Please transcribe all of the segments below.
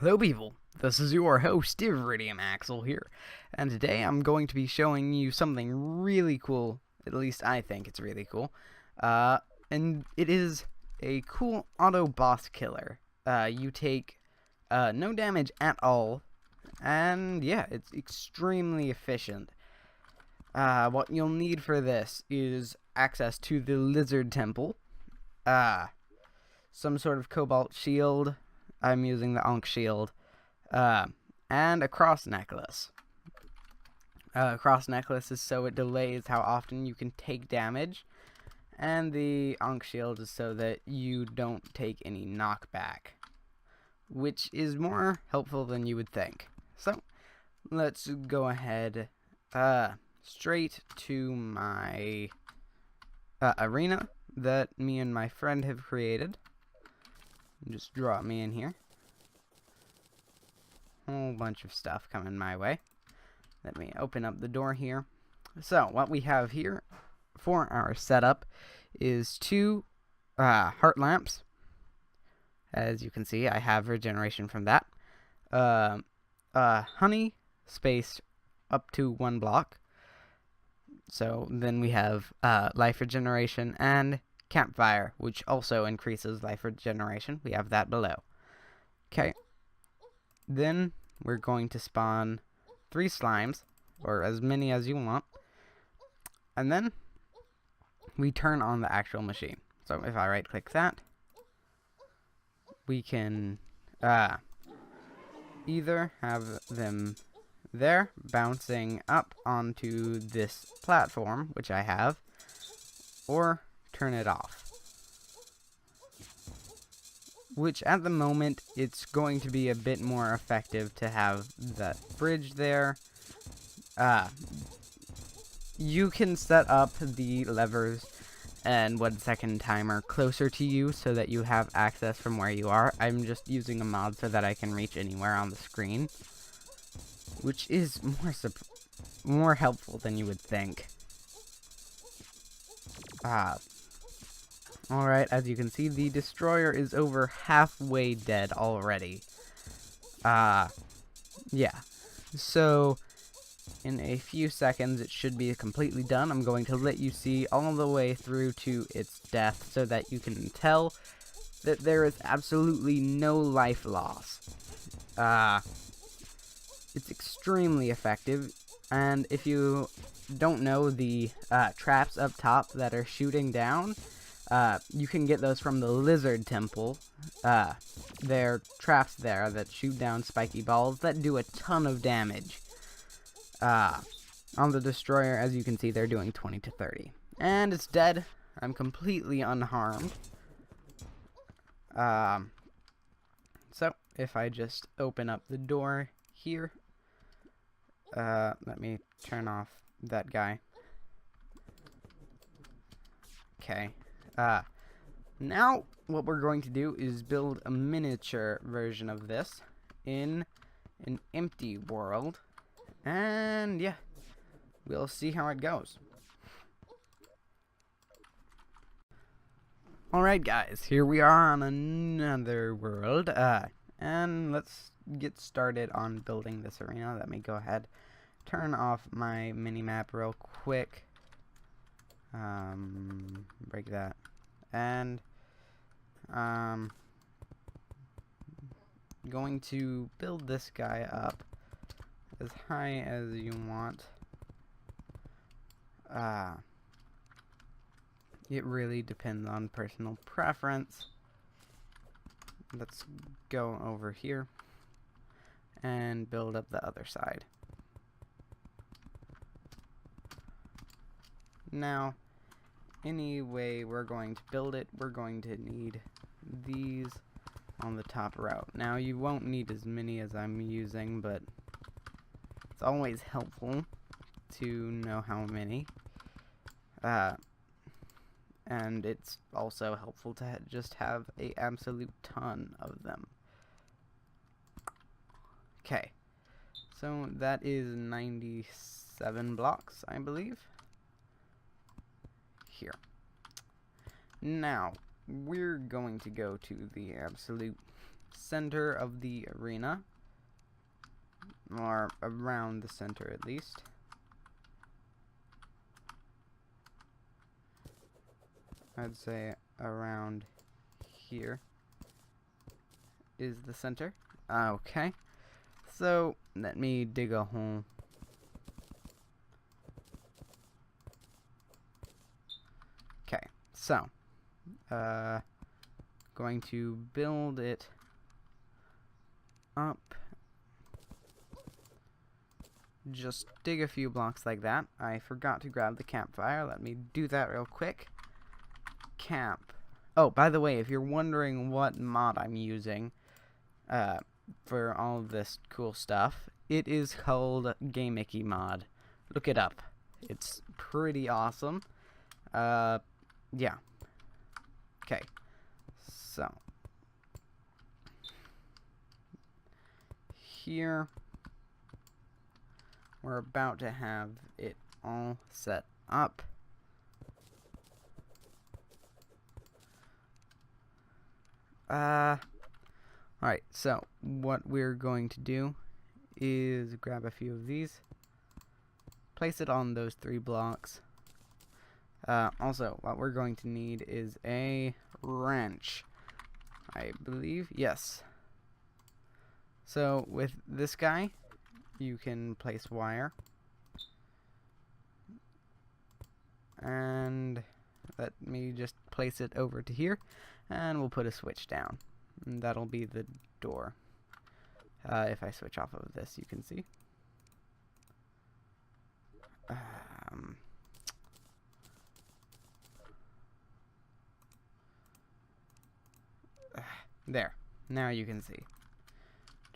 Hello people, this is your host, Iridium Axel here, and today I'm going to be showing you something really cool, at least I think it's really cool, and it is a cool auto boss killer. You take no damage at all, and yeah, it's extremely efficient. What you'll need for this is access to the Lizard Temple, some sort of Cobalt Shield. I'm using the Ankh Shield, and a cross necklace. Cross necklace is so it delays how often you can take damage, and the Ankh Shield is so that you don't take any knockback, which is more helpful than you would think. So, let's go ahead straight to my arena that me and my friend have created. Just drop me in here. Whole bunch of stuff coming my way. Let me open up the door here. So, what we have here for our setup is two heart lamps. As you can see, I have regeneration from that. Honey spaced up to 1 block. So, then we have life regeneration and campfire, which also increases life regeneration. We have that below. Okay. Then we're going to spawn 3 slimes, or as many as you want. And then we turn on the actual machine. So if I right click that, we can either have them there bouncing up onto this platform, which I have, or turn it off, which at the moment it's going to be a bit more effective to have that bridge there. You can set up the levers and 1 second timer closer to you so that you have access from where you are. I'm just using a mod so that I can reach anywhere on the screen, which is more helpful than you would think. Alright, as you can see, the destroyer is over halfway dead already. Yeah. So, in a few seconds, it should be completely done. I'm going to let you see all the way through to its death so that you can tell that there is absolutely no life loss. It's extremely effective, and if you don't know the traps up top that are shooting down, you can get those from the Lizard Temple. There are traps there that shoot down spiky balls that do a ton of damage. On the destroyer, as you can see, they're doing 20 to 30. And it's dead. I'm completely unharmed. So, if I just open up the door here, let me turn off that guy. Okay. Now, what we're going to do is build a miniature version of this in an empty world. And, yeah, we'll see how it goes. Alright, guys, here we are on another world. And let's get started on building this arena. Let me go ahead, turn off my mini-map real quick. Break that. And going to build this guy up as high as you want. It really depends on personal preference. Let's go over here and build up the other side. Now, anyway we're going to build it, we're going to need these on the top row. Now, you won't need as many as I'm using, but it's always helpful to know how many. And it's also helpful to just have an absolute ton of them. Okay, so that is 97 blocks, I believe. Here. Now, we're going to go to the absolute center of the arena, or around the center at least. I'd say around here is the center. Okay, so let me dig a hole. Okay, so going to build it up. Just dig a few blocks like that. I forgot to grab the campfire. Let me do that real quick. Camp. Oh, by the way, if you're wondering what mod I'm using for all of this cool stuff, it is called Gameicky mod. Look it up. It's pretty awesome. Yeah. Okay. So here we're about to have it all set up. Alright, so what we're going to do is grab a few of these, place it on those 3 blocks. Also, what we're going to need is a wrench, I believe. Yes. So with this guy, you can place wire. And let me just place it over to here, and we'll put a switch down. And that'll be the door. If I switch off of this, you can see. There. Now you can see.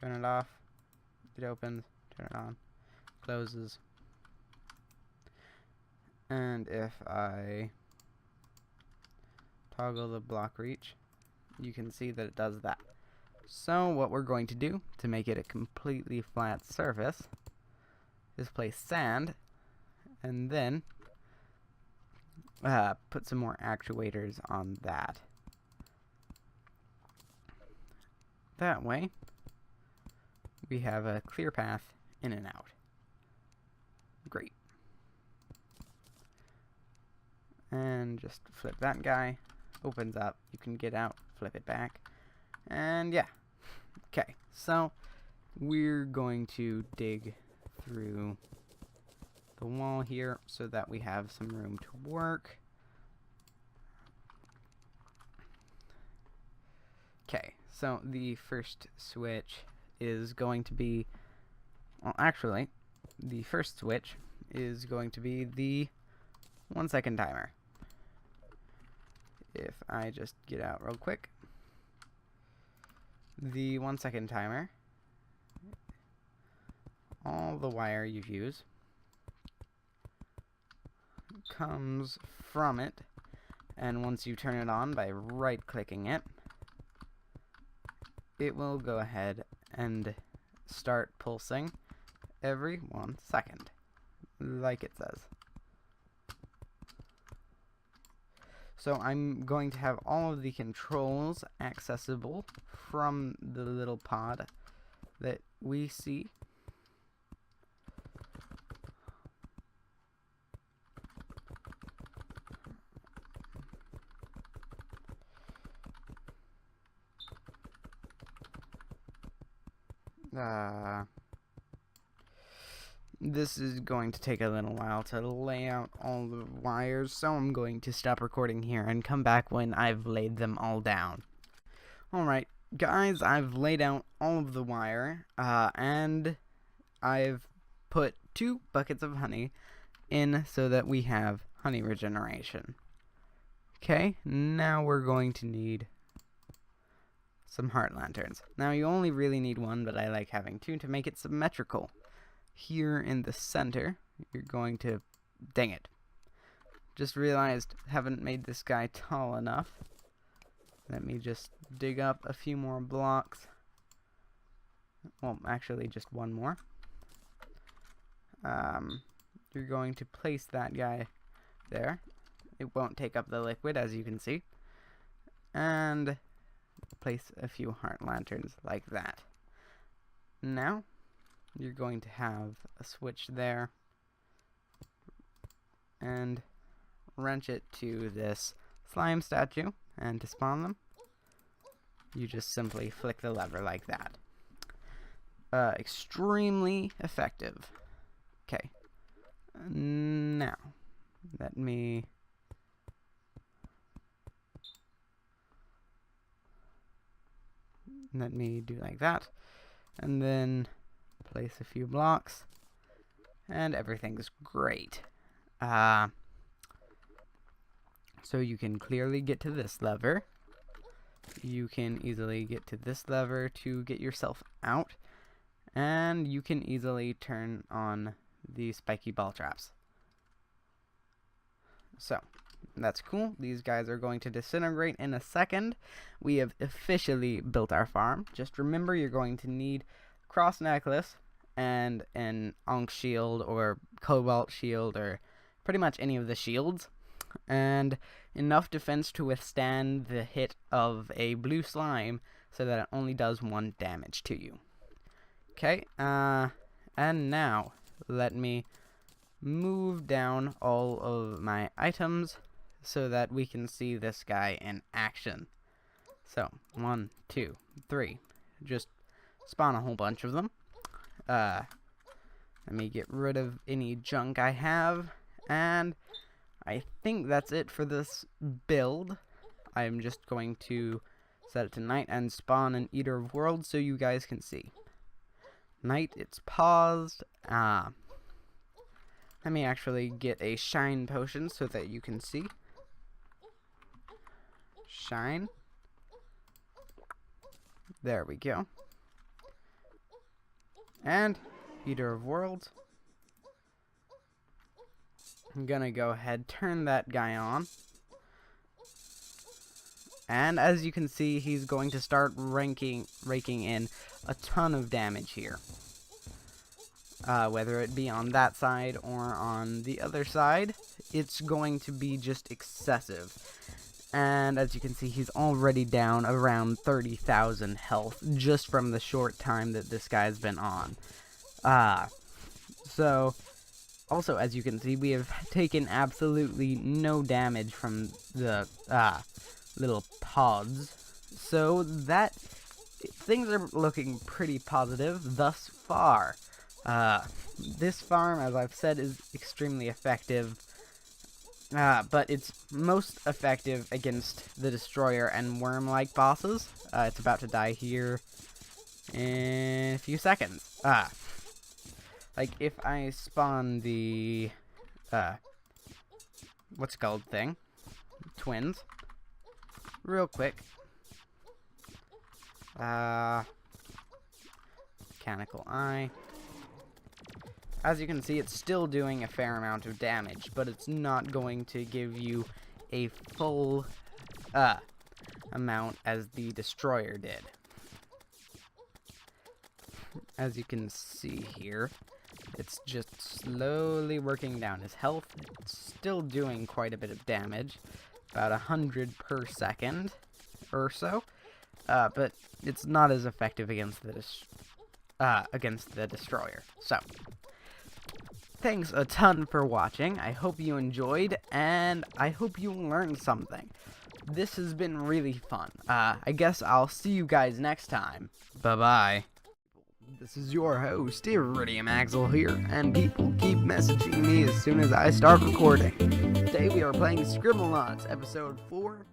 Turn it off. It opens. Turn it on. Closes. And if I toggle the block reach, you can see that it does that. So what we're going to do to make it a completely flat surface is place sand, and then put some more actuators on that. That way, we have a clear path in and out. Great. And just flip that guy. Opens up. You can get out, flip it back. And yeah. Okay, so we're going to dig through the wall here so that we have some room to work. Okay, so the first switch is going to be, well, actually, the first switch is going to be the 1 second timer. If I just get out real quick, the 1 second timer, all the wire you use comes from it, and once you turn it on by right-clicking it, it will go ahead and start pulsing every 1 second, like it says. So I'm going to have all of the controls accessible from the little pod that we see. This is going to take a little while to lay out all the wires, so I'm going to stop recording here and come back when I've laid them all down. Alright, guys, I've laid out all of the wire, and I've put 2 buckets of honey in so that we have honey regeneration. Okay, now we're going to need some heart lanterns. Now, you only really need 1, but I like having 2 to make it symmetrical. Here in the center, you're going to... Dang it. Just realized haven't made this guy tall enough. Let me just dig up a few more blocks. Well, actually, just 1 more. You're going to place that guy there. It won't take up the liquid, as you can see. And place a few heart lanterns like that. Now, you're going to have a switch there, and wrench it to this slime statue, and to spawn them, you just simply flick the lever like that. Extremely effective. Okay. Now, let me do like that, and then place a few blocks, and everything's great. So you can clearly get to this lever. You can easily get to this lever to get yourself out, and you can easily turn on the spiky ball traps. So, that's cool. These guys are going to disintegrate in a second. We have officially built our farm. Just remember, you're going to need cross necklace and an Ankh shield or cobalt shield or pretty much any of the shields, and enough defense to withstand the hit of a blue slime so that it only does 1 damage to you. Okay, and now let me move down all of my items so that we can see this guy in action. So, 1, 2, 3. Just spawn a whole bunch of them. Let me get rid of any junk I have, and I think that's it for this build. I'm just going to set it to night and spawn an Eater of Worlds so you guys can see. Night, it's paused. Let me actually get a shine potion so that you can see. Shine. There we go. And Eater of Worlds. I'm gonna go ahead, turn that guy on. And as you can see, he's going to start raking in a ton of damage here. Whether it be on that side or on the other side, it's going to be just excessive. And as you can see, he's already down around 30,000 health just from the short time that this guy's been on. So, also as you can see, we have taken absolutely no damage from the little pods. So that things are looking pretty positive thus far. This farm, as I've said, is extremely effective. But it's most effective against the Destroyer and Worm-like bosses. It's about to die here in a few seconds. Like, if I spawn the, what's it called thing? Twins. Real quick. Mechanical Eye. As you can see, it's still doing a fair amount of damage, but it's not going to give you a full amount as the Destroyer did. As you can see here, it's just slowly working down his health. It's still doing quite a bit of damage, about 100 per second or so, but it's not as effective against the Destroyer. So, thanks a ton for watching. I hope you enjoyed, and I hope you learned something. This has been really fun. I guess I'll see you guys next time. Bye-bye. This is your host, Iridium Axel here, and people keep messaging me as soon as I start recording. Today we are playing Scribblenauts, episode 4.